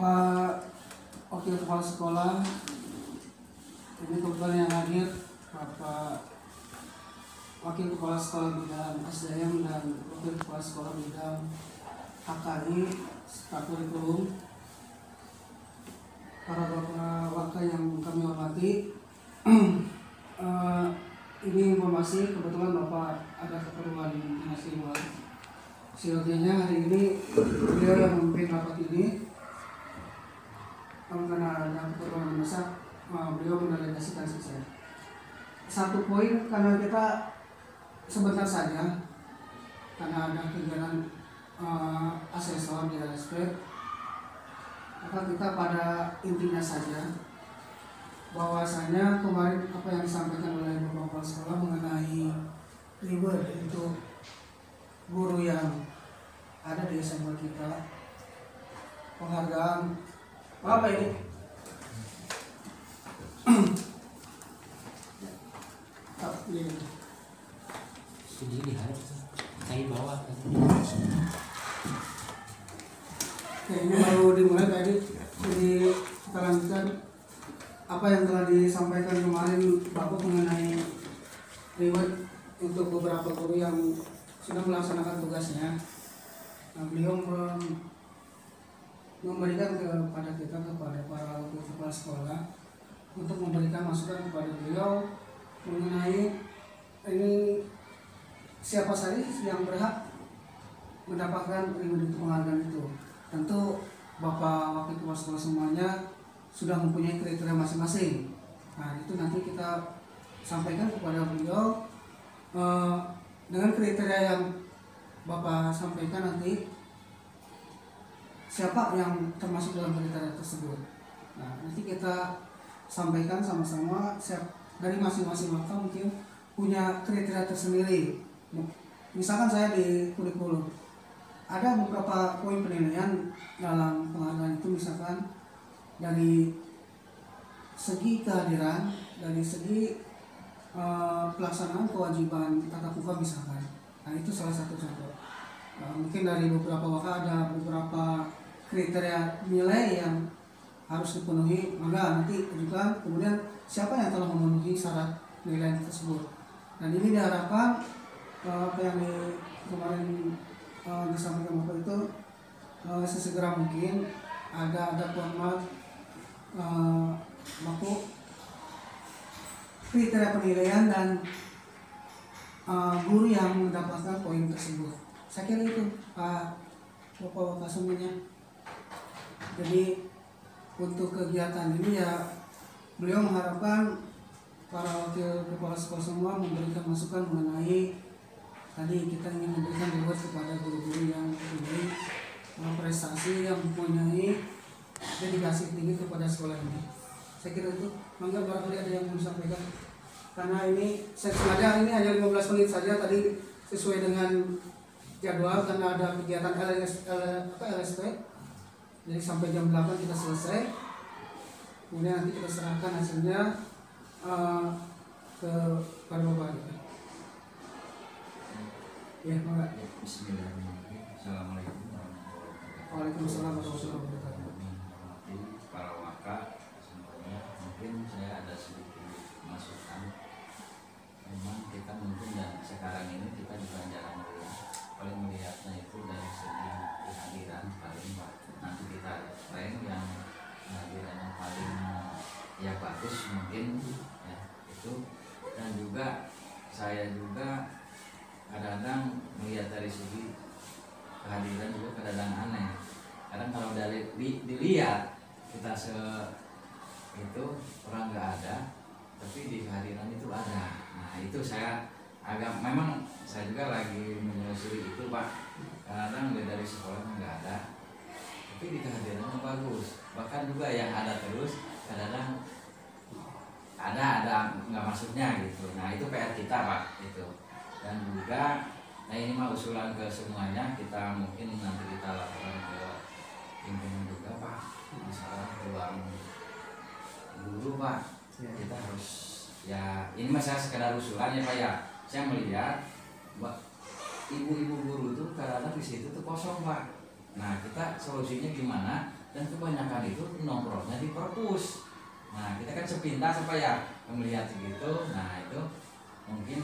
Pak Wakil Kepala Sekolah, ini kebetulan yang hadir Bapak Wakil Kepala Sekolah Bidang SDM dan Wakil Kepala Sekolah Bidang HKI serta kurikulum, para bapak wakil yang kami hormati. Ini informasi, kebetulan Bapak ada keperluan dinas luar. Seyogianya hari ini beliau yang memimpin rapat ini, karena ada keperluan mendesak, beliau mendelegasikan saya. Satu poin, karena kita sebentar saja, karena ada kegiatan asesor di LSP, maka kita pada intinya saja, bahwasanya kemarin apa yang disampaikan oleh Bapak Kepala Sekolah mengenai reward untuk guru yang ada di SMA kita, penghargaan apa ini? Sedih saya bawa Kayaknya baru dimulai tadi, jadi kita lanjutkan apa yang telah disampaikan kemarin Bapak mengenai reward untuk beberapa guru yang sudah melaksanakan tugasnya. Nah, beliau memberikan kepada kita, kepada para wakil kepala sekolah, untuk memberikan masukan kepada beliau mengenai ini siapa saja yang berhak mendapatkan reward penghargaan itu. Tentu Bapak wakil kepala sekolah semuanya sudah mempunyai kriteria masing-masing. Nah, itu nanti kita sampaikan kepada beliau dengan kriteria yang Bapak sampaikan nanti, siapa yang termasuk dalam kriteria tersebut. Nah, nanti kita sampaikan sama-sama, dari masing-masing maka mungkin punya kriteria tersendiri. Misalkan saya di kurikulum, ada beberapa poin penilaian dalam penghargaan itu, misalkan dari segi kehadiran, dari segi pelaksanaan kewajiban tatap muka misalkan. Nah, itu salah satu contoh. Mungkin dari beberapa wakil ada beberapa kriteria nilai yang harus dipenuhi, maka nanti juga kemudian siapa yang telah memenuhi syarat nilai tersebut. Dan ini diharapkan apa yang kemarin disampaikan Bapak itu sesegera mungkin ada format baku kriteria penilaian dan guru yang mendapatkan poin tersebut. Saya kira itu Pak Bapak semuanya. Jadi untuk kegiatan ini ya beliau mengharapkan para wakil kepala sekolah semua memberikan masukan mengenai tadi kita ingin memberikan reward kepada guru-guru yang mempunyai prestasi, yang mempunyai dedikasi tinggi kepada sekolah ini. Saya kira itu. Mangga barangkali ada yang mau disampaikan. Karena ini saya sengaja ini hanya 15 menit saja tadi sesuai dengan jadwal, karena ada kegiatan LSP. Jadi sampai jam 8 kita selesai. Kemudian nanti kita serahkan hasilnya ke para bapak. Ya, mangga. Bismillahirrahmanirrahim. Assalamualaikum warahmatullahi wabarakatuh. Waalaikumsalam warahmatullahi wabarakatuh. Para waka semuanya, mungkin saya ada sedikit masukan. Memang kita mungkin dan sekarang ini kita juga jarang melihat, paling melihatnya itu dari segi kehadiran paling pak. Nanti kita rank yang kehadiran yang paling ya bagus mungkin ya itu. Dan juga saya juga kadang-kadang melihat dari segi kehadiran juga kadang-kadang aneh. Kadang kalau dari dilihat kita itu orang nggak ada, tapi di kehadiran itu ada. Nah itu saya agak, memang saya juga lagi menyusuri itu Pak. Kadang dari sekolah nggak ada, tapi di kehadirannya bagus. Bahkan juga yang ada terus kadang-kadang ada nggak masuknya gitu. Nah itu PR kita Pak itu. Dan juga nah ini mah usulan ke semuanya, kita mungkin nanti kita lakukan ke pimpinan juga Pak, misalnya ruang guru Pak, kita harus ya ini mah saya sekedar usulan ya Pak ya. Saya melihat ibu-ibu guru itu kadang-kadang di situ tuh kosong Pak. Nah kita solusinya gimana dan kebanyakan itu nongkrongnya di perpus. Nah kita kan sepintas apa ya melihat segitu, nah itu mungkin,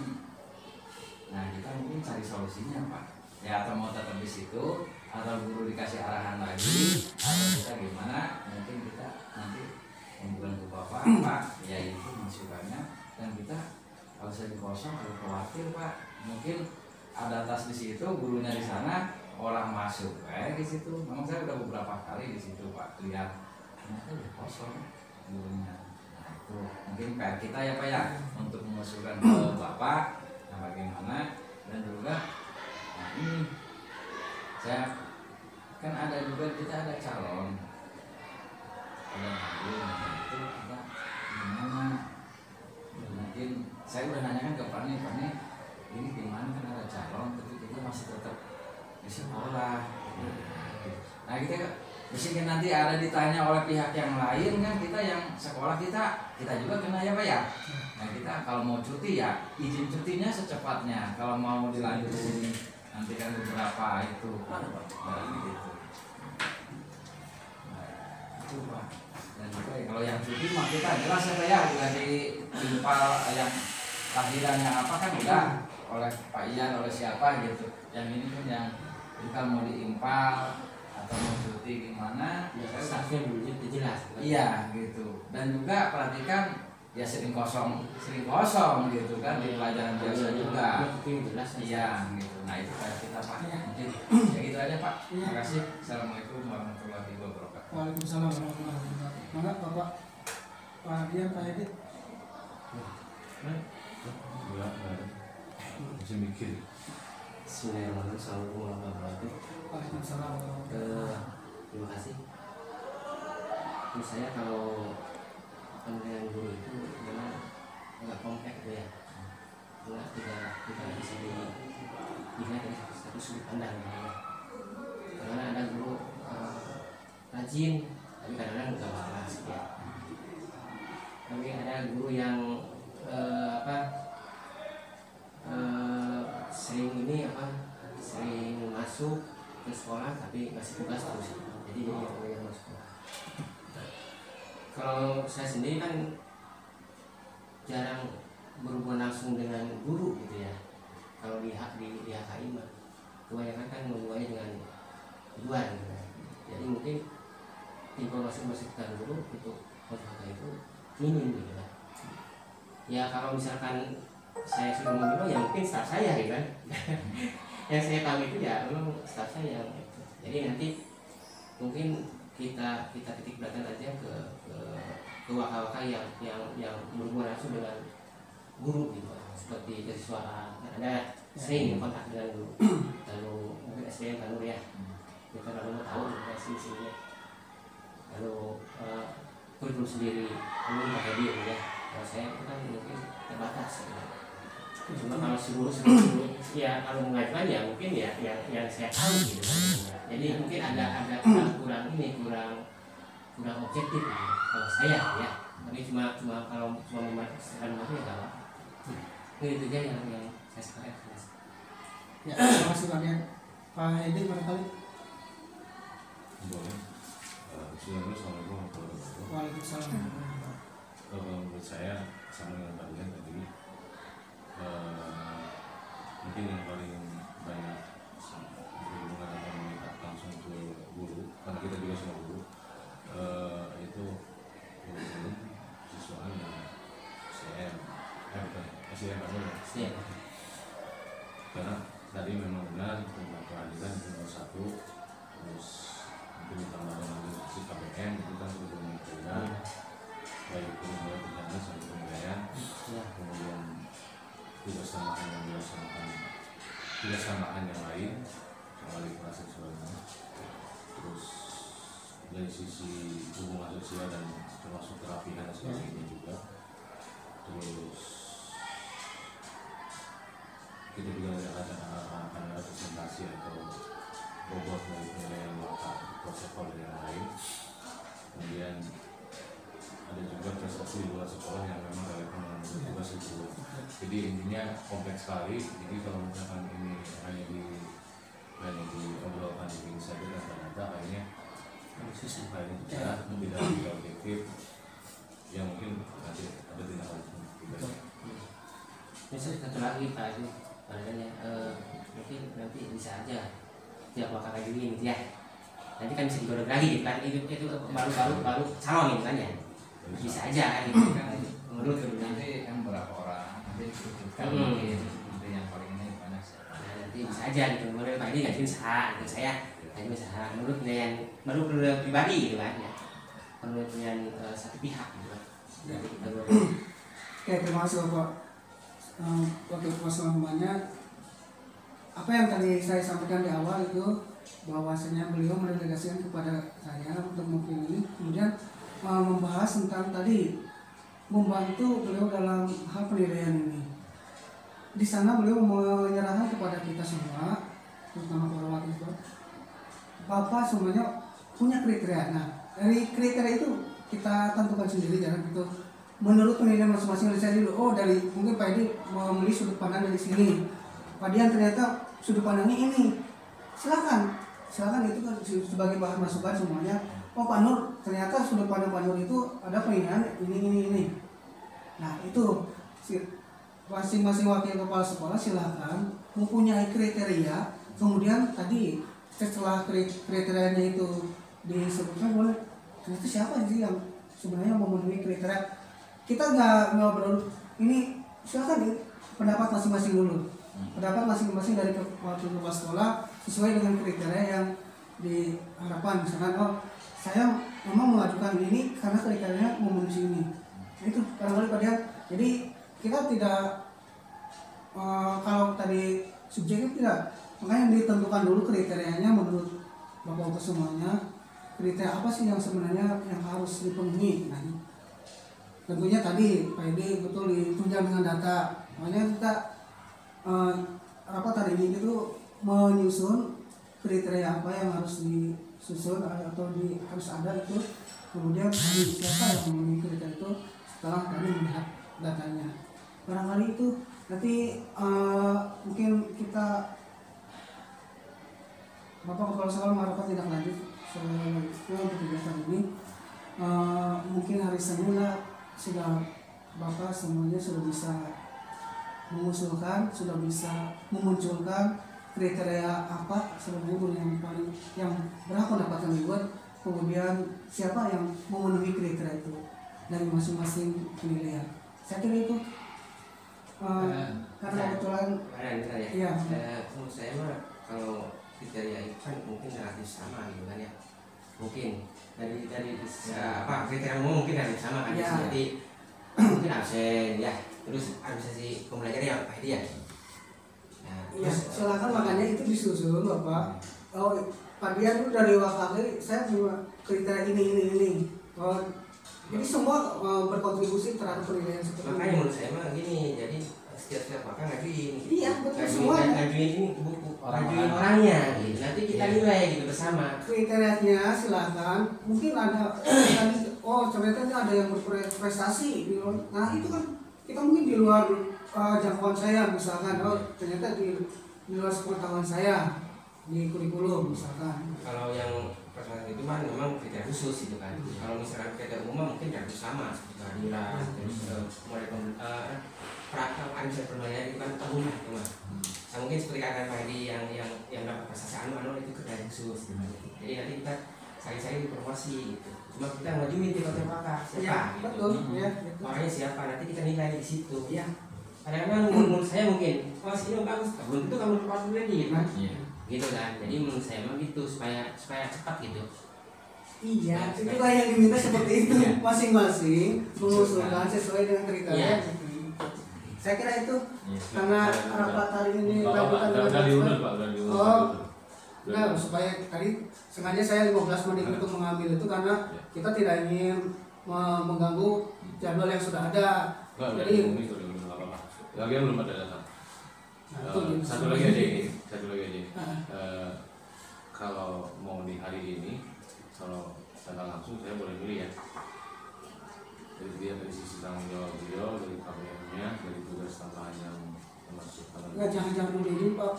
nah kita mungkin cari solusinya Pak ya, atau mau tetap di situ atau guru dikasih arahan lagi atau kita gimana, mungkin kita nanti membuat ke Bapak Pak ya itu masukannya, dan kita kalau saya di kosong kalau khawatir Pak, mungkin ada tas di situ, gurunya di sana, orang masuk di situ. Memang saya udah beberapa kali di situ Pak lihat ternyata udah kosong gurunya. Nah itu mungkin PR kita ya Pak ya untuk mengusulkan ke Bapak, nah bagaimana, dan juga nah ini saya kan ada juga, kita ada calon ada ngadu, nah itu kita gimana, mungkin saya udah nanyakan ke Pak nih ini gimana, kan ada calon tapi kita masih tetap di sekolah. Nah kita mungkin nanti ada ditanya oleh pihak yang lain kan, kita yang sekolah kita juga kena ya Pak ya. Nah kita kalau mau cuti ya izin cutinya secepatnya, kalau mau dilanjutin nanti kan beberapa itu gitu. Nah, itu Pak. Dan juga kalau yang cuti mah kita jelas ya Pak ya, udah ditimpal yang takdiran yang apa kan udah oleh Pak Ian, oleh siapa gitu. Yang ini kan yang kita mau diimpal atau mau cuti gimana ya staffnya belum jelas. Iya gitu. Dan juga perhatikan ya sering kosong gitu kan di pelajaran biasa juga. Iya gitu. Nah itu kayak kita Pak mungkin ya gitu aja Pak. Terima kasih. Assalamualaikum warahmatullahi wabarakatuh. Waalaikumsalam warahmatullahi wabarakatuh. Mana Bapak Pak Dian, Pak Edit? Enggak, masih mikir. Bismillahirrahmanirrahim. Assalamualaikum warahmatullahi wabarakatuh. Waalaikumsalam warahmatullahi wabarakatuh. Terima kasih. Menurut saya kalau pemberian guru itu memang agak kompleks ya, karena tidak bisa dilihat dari satu sudut pandang ya. Karena ada guru rajin tapi kadang-kadang nggak malas ya. Tapi ada guru yang sering masuk ke sekolah tapi masih tugas terus, jadi dia yang masuk. Kalau saya sendiri kan jarang berhubungan langsung dengan guru gitu ya. Kalau di HKI mah kebanyakan kan hubungannya dengan luar gitu ya. Jadi mungkin informasi masukan guru untuk HKI itu minim gitu ya. Ya kalau misalkan saya sudah mengimbau ya mungkin staff saya gitu kan. Yang saya tahu itu ya memang staff saya gitu. Jadi nanti mungkin kita titik beratkan aja ke waka-waka yang berhubungan langsung dengan guru gitu, seperti kesiswaan. Ada sering kontak dengan guru, lalu mungkin SDM kan ya, kita lalu mau tahu sini, lalu kurikulum sendiri, lalu pakai dia ya. Kalau saya itu kan mungkin terbatas gitu. Cuma kalau seluruh ya kalau mengajukan ya mungkin ya yang saya tahu gitu kan. Jadi mungkin ada kurang objektif gitu, kalau saya ya. Tapi cuma kalau memanfaatkan itu ya kalau itu aja yang saya sekarang. Ya, terima kasih Pak Dian. Pak Edi barangkali. Boleh. Assalamualaikum warahmatullahi wabarakatuh. Waalaikumsalam. Menurut saya sama dengan Pak Dian tadi, mungkin yang paling banyak berhubungan atau meminta langsung ke guru, karena kita juga semua guru, itu kurikulum siswaan dan SDM Iya. Karena tadi memang benar tentang peradilan itu nomor satu, terus mungkin ditambah dengan si KBM itu kan kurikulum peradilan, baik kurikulum pidana sampai penilaian, kemudian tugas tambahan yang lain soal literasi seksualnya, terus dari sisi hubungan sosial dan termasuk terapi dan sebagainya juga, terus kita juga akan ada presentasi atau bobot dari penilaian mata protokol dan yang lain. Kemudian ada juga prestasi di luar sekolah yang memang relevan dengan tugas itu. Jadi intinya kompleks sekali. Jadi kalau misalkan ini hanya diobrolkan di sini saja dan ternyata akhirnya susah. Nah ini cara tidak objektif yang mungkin nanti ada tindak lanjut. Misalnya satu lagi Pak itu padanya mungkin nanti bisa aja tiap waktu kayak gini gitu ya. Nanti kan bisa digodok lagi gitu kan, itu baru calon gitu kan ya. Bisa aja kan gitu kan. Menurut nanti kan berapa orang nanti disebutkan mungkin nanti yang paling ini gimana sih. nah, nanti bisa aja gitu. Menurut Pak ini gaji usaha gitu saya gaji usaha. Menurut penilaian pribadi gitu kan ya. Menurut penilaian satu pihak gitu kan. Jadi kita godok. Oke, terima kasih Bapak. Wakil Ketua Umumnya, apa yang tadi saya sampaikan di awal itu bahwasanya beliau mendelegasikan kepada saya untuk mewakili, kemudian membahas tentang tadi membantu beliau dalam hal penilaian ini. Di sana beliau menyerahkan kepada kita semua, terutama para wakil ketua, Bapak semuanya punya kriteria. Nah, dari kriteria itu kita tentukan sendiri, jangan itu menurut penilaian masing-masing dari saya dulu. Oh, dari mungkin Pak Edi memilih sudut pandang dari sini, Pak Dian ternyata sudut pandangnya ini. Silakan itu kan sebagai bahan masukan semuanya. Oh, Pak Nur ternyata sudut pandang Pak Nur itu ada penilaian ini. Nah, itu masing-masing wakil kepala sekolah silakan mempunyai kriteria. Kemudian tadi setelah kriterianya itu disebutkan, boleh ternyata siapa sih yang sebenarnya memenuhi kriteria. Kita nggak ngobrol ini, silakan pendapat masing-masing dulu. Pendapat masing-masing dari wakil kepala sekolah sesuai dengan kriteria yang diharapkan. Misalkan, oh saya memang mengajukan ini karena kriterianya memenuhi ini. Itu barangkali pada. Jadi kita tidak kalau tadi subjektif tidak, makanya ditentukan dulu kriterianya menurut Bapak semuanya. Kriteria apa sih yang sebenarnya yang harus dipenuhi? Nah, tentunya tadi Pak Edi betul ditunjang dengan data. Makanya kita rapat hari ini itu menyusun kriteria apa yang harus disusun atau harus ada itu. Kemudian tadi siapa yang memenuhi kriteria itu setelah kami melihat datanya. Barangkali itu nanti mungkin kita Bapak Kepala Sekolah mengharapkan tidak lanjut selanjutnya untuk kegiatan ini. Mungkin hari Senin sudah Bapak semuanya sudah bisa mengusulkan, sudah bisa memunculkan kriteria apa sebenarnya yang berapa mendapatkan reward, kemudian siapa yang memenuhi kriteria itu dari masing-masing penilaian. Saya kira itu karena kebetulan ya. Menurut saya mah kalau kriteria itu kan mungkin relatif sama gitu kan ya. Mungkin dari kriteria umum mungkin relatif sama kan. Ya. Jadi mungkin absen ya, terus administrasi pembelajaran yang apa ya. Nah, ya silakan, makanya itu disusun Bapak. Oh, Pak Dian itu dari wakil saya punya kriteria ini. Oh, jadi semua berkontribusi terhadap penilaian seperti ini. Makanya menurut saya mah gini, jadi setiap maka ngajuin. Iya, betul semua. Ngajuin ini buku, ngajuin orangnya gitu. Nanti kita nilai gitu bersama. Kriterianya silakan. Mungkin ada oh ternyata ini ada yang berprestasi. Nah itu kan kita mungkin di luar jangkauan saya, misalkan oh ternyata di luar pengetahuan saya di kurikulum misalkan. Kalau yang persoalan itu kan memang kriteria khusus gitu kan. Kalau misalkan kriteria umum mungkin tidak sama seperti keadilan, terus mulai administrasi permainan itu kan umum itu mah. Nah, mungkin seperti kata Pak Edi yang dapat prestasi itu kriteria khusus gitu. Jadi nanti kita cari promosi gitu. Cuma kita ngajuin di konten pakar siapa Ya, gitu. betul, ya, gitu. Orangnya siapa, nanti kita nilai di situ. Ya. Kadang-kadang menurut saya mungkin, ini bagus, belum itu kamu dapat kredit, kan? Iya. Gitu kan. Jadi menurut saya mah gitu supaya cepat gitu. Iya, itulah yang diminta seperti itu. Masing-masing mengusulkan sesuai dengan kriteria. Iya. Saya kira itu Iya. karena rapat hari ini lanjutan dengan Udah diundur Pak, udah diundur. Oh. Nah, supaya tadi sengaja saya 15 menit untuk mengambil itu karena kita tidak ingin mengganggu jadwal yang sudah ada. Enggak, udah Jadi diumumin, udah diumumin, nggak apa-apa. Lagian belum ada data. nah, itu Satu lagi aja ini. Ah. Kalau mau di hari ini, kalau secara langsung saya boleh milih ya. Jadi dia dari sisi tanggung jawab beliau, dari KPM-nya, dari tugas tambahan yang termasuk nggak jangan dulu ini Pak,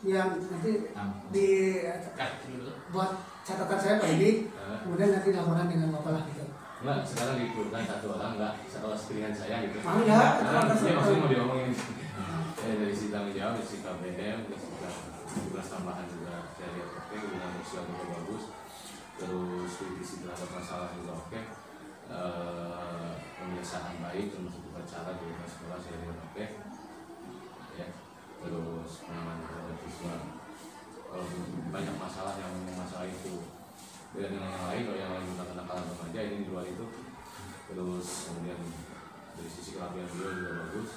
yang nanti di buat catatan saya Pak Edi, kemudian nanti laporan dengan Bapak lah gitu. Enggak, sekarang dikurangkan satu orang, enggak setelah pilihan saya gitu. Mau ya? Ini maksudnya mau diomongin dari sisi tanggung jawab, dari sisi KBM, dari sisi tugas tambahan juga saya lihat oke, hubungan sosial juga bagus, terus kritisi terhadap masalah juga oke, pembiasaan baik termasuk upacara di sekolah saya lihat oke, ya, terus penanganan terhadap siswa. Kalau banyak masalah yang masalah itu beda dengan yang lain, kalau yang lain bukan kenakalan remaja, ini di luar itu. Terus kemudian dari sisi kerapian beliau juga bagus,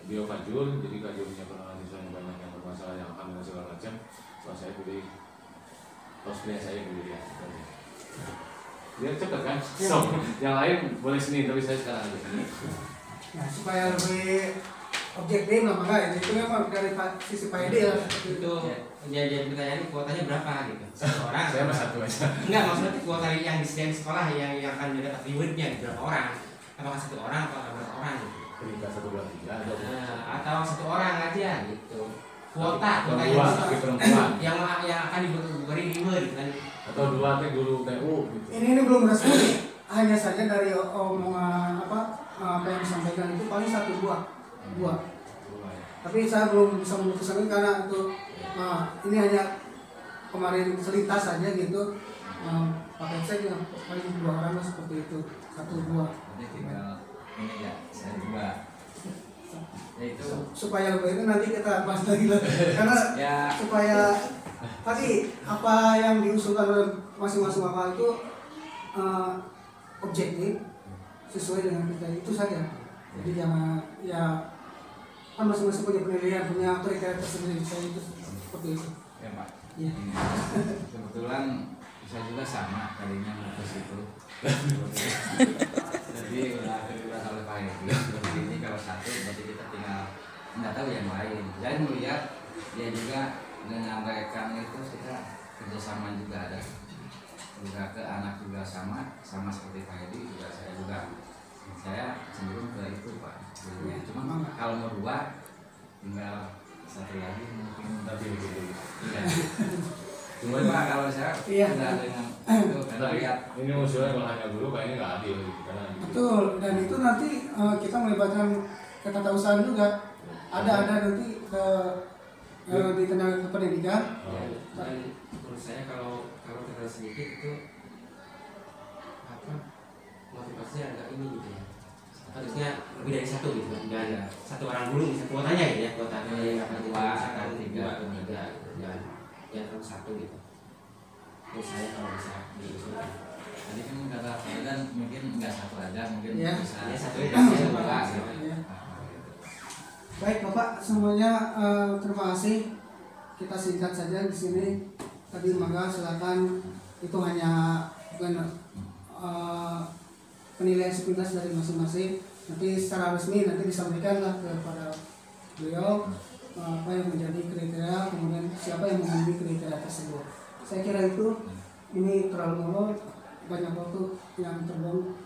beliau kajul, jadi kajulnya penanganan siswa yang banyak yang bermasalah, yang hamil segala macam. Setelah saya pilih cosplay saya pilih dia, dia cepet kan, so yang lain boleh sini tapi saya sekarang aja. Nah, supaya lebih objektif lah maka itu memang dari sisi Pak Edi lah. Itu jadi pertanyaan kuotanya berapa gitu? Satu orang? Saya mah satu aja. Enggak, maksudnya kuota yang disediakan di sekolah yang akan mendapat rewardnya berapa orang? Apakah satu orang atau berapa orang gitu? Ketika 1, 2, 3 ada Atau satu orang aja gitu. Kuota perempuan, tapi perempuan yang akan diberi reward kan? atau 2 teh guru TU gitu. Ini belum resmi, hanya saja dari omongan apa yang disampaikan itu paling 1, 2. Tapi saya belum bisa memutuskan karena itu ini hanya kemarin selintas saja gitu. Pakai saya paling 2 orang lah seperti itu, 1, 2. Jadi tinggal ini ya, saya 2. Yaitu Supaya lebih itu nanti kita bahas lagi lah. Karena ya supaya tadi apa yang diusulkan oleh masing-masing bapak itu objektif sesuai dengan kita itu saja. Jadi jangan ya kan masing-masing punya penilaian, punya kriteria tersendiri. Saya itu seperti itu. ya Pak. Iya. Ini, kebetulan saya juga sama tadinya mau ke situ. Jadi udah dibahas oleh Pak Edi. Seperti ini kalau satu berarti kita tinggal nggak tahu yang lain. Dan melihat dia juga dengan rekan itu kita kerjasama juga ada. Juga ke anak juga sama seperti Pak Edi juga saya cenderung ke itu Pak. Cuma kalau mau 2 tinggal satu lagi mungkin Nanti begitu. iya. Cuma Pak kalau saya Iya. sudah dengan itu karena Tapi lihat ini usulnya kalau hanya guru kayaknya nggak adil gitu, karena Betul, dan itu nanti kita melibatkan ketatahusan juga. Ada nanti di tenaga pendidikan. Dan menurut saya kalau kita sedikit itu apa motivasinya agak ini gitu ya, harusnya lebih dari 1 gitu, dan 1 orang dulu bisa kuotanya gitu ya, kuotanya yang akan misalkan 2 atau 3 jangan terlalu 1 gitu. Menurut saya kalau bisa diusulkan tadi kan kata saya kan mungkin nggak 1 aja mungkin Iya. bisa ya 1 ya, ya, dua, gitu. Iya. Baik Bapak, semuanya terima kasih. Kita singkat saja di sini. Tadi maka silakan, itu hanya bukan penilaian sepintas dari masing-masing. Nanti secara resmi nanti disampaikanlah kepada beliau apa yang menjadi kriteria, kemudian siapa yang memenuhi kriteria tersebut. Saya kira itu, ini terlalu molor, banyak waktu yang terbuang.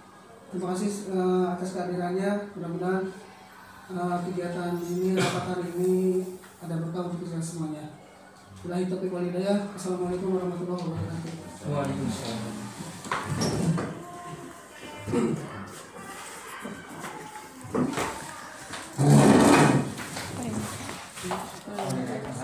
Terima kasih atas kehadirannya. Mudah-mudahan kegiatan ini, rapat hari ini ada berkah untuk kita semuanya. Billahi taufiq wal hidayah. Assalamualaikum warahmatullahi wabarakatuh. Waalaikumsalam.